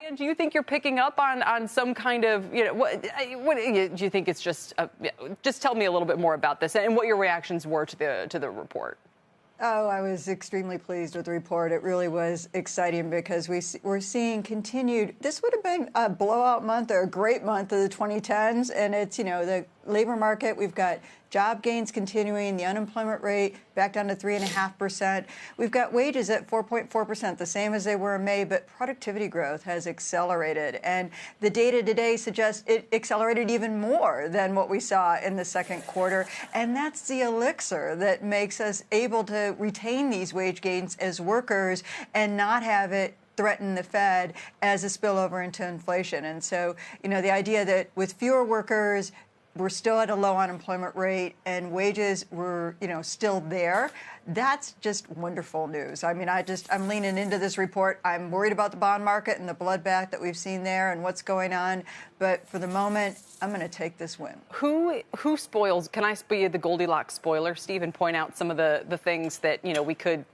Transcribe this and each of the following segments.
And do you think you're picking up on some kind of, what do you think it's just tell me a little bit more about this and what your reactions were to the report? Oh, I was extremely pleased with the report. It really was exciting because we're seeing continued. This would have been a blowout month or a great month of the 2010s. And it's, the labor market, we've got job gains continuing, the unemployment rate back down to 3.5%. We've got wages at 4.4%, the same as they were in May, but productivity growth has accelerated. And the data today suggests it accelerated even more than what we saw in the second quarter. And that's the elixir that makes us able to retain these wage gains as workers and not have it threaten the Fed as a spillover into inflation. And so, the idea that with fewer workers, we're still at a low unemployment rate and wages were, still there. That's just wonderful news. I mean, I'm leaning into this report. I'm worried about the bond market and the bloodbath that we've seen there and what's going on. But for the moment, I'm going to take this win. Who spoils? Can I be the Goldilocks spoiler, Steve, and point out some of the things that we could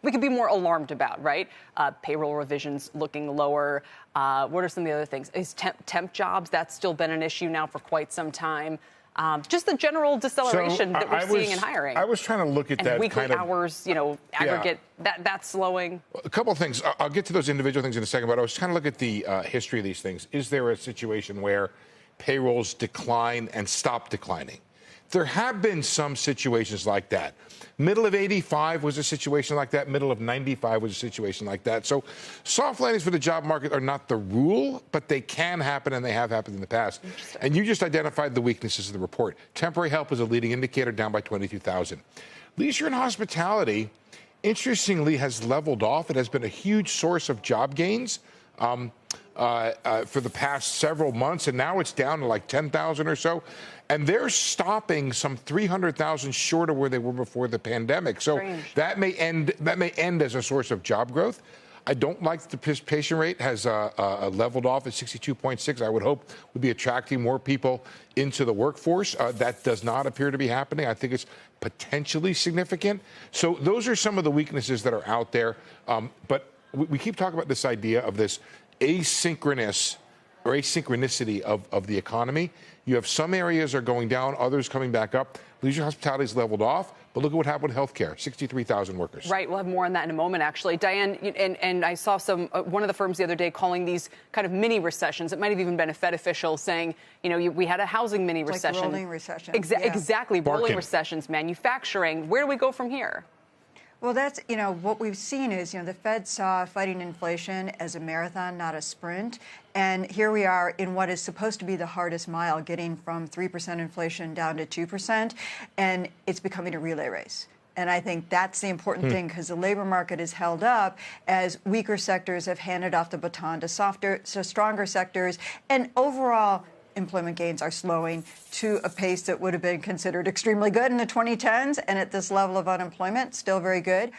be more alarmed about, right? Payroll revisions looking lower. What are some of the other things? Is temp jobs? That's still been an issue now for quite some time. Just the general deceleration that we're seeing in hiring. I was trying to look at and that weekly kind of hours, aggregate, that's slowing. A couple of things. I'll get to those individual things in a second, but I was trying to look at the history of these things. Is there a situation where payrolls decline and stop declining? There have been some situations like that. Middle of 85 was a situation like that. Middle of 95 was a situation like that. So soft landings for the job market are not the rule, but they can happen, and they have happened in the past. And you just identified the weaknesses of the report. Temporary help is a leading indicator, down by 22,000. Leisure and hospitality, interestingly, has leveled off. It has been a huge source of job gains for the past several months, and now it's down to like 10,000 or so. And they're stopping some 300,000 short of where they were before the pandemic. So that may end as a source of job growth. I don't like the participation rate has leveled off at 62.6. I would hope would be attracting more people into the workforce. That does not appear to be happening. I think it's potentially significant. So those are some of the weaknesses that are out there. But we keep talking about this idea of this asynchronicity of the economy. You have some areas are going down, others coming back up. Leisure hospitality is leveled off, but look at what happened with healthcare, 63,000 workers. Right, we'll have more on that in a moment, actually. Diane, and I saw one of the firms the other day calling these kind of mini recessions. It might have even been a Fed official saying, we had a housing mini recession. Like rolling recession. Exactly, rolling recessions, manufacturing. Where do we go from here? Well, that's, what we've seen is, the Fed saw fighting inflation as a marathon, not a sprint. And here we are in what is supposed to be the hardest mile, getting from 3% inflation down to 2%. And it's becoming a relay race. And I think that's the important thing, because the labor market is held up as weaker sectors have handed off the baton to stronger sectors. And overall, employment gains are slowing to a pace that would have been considered extremely good in the 2010s. And at this level of unemployment, still very good.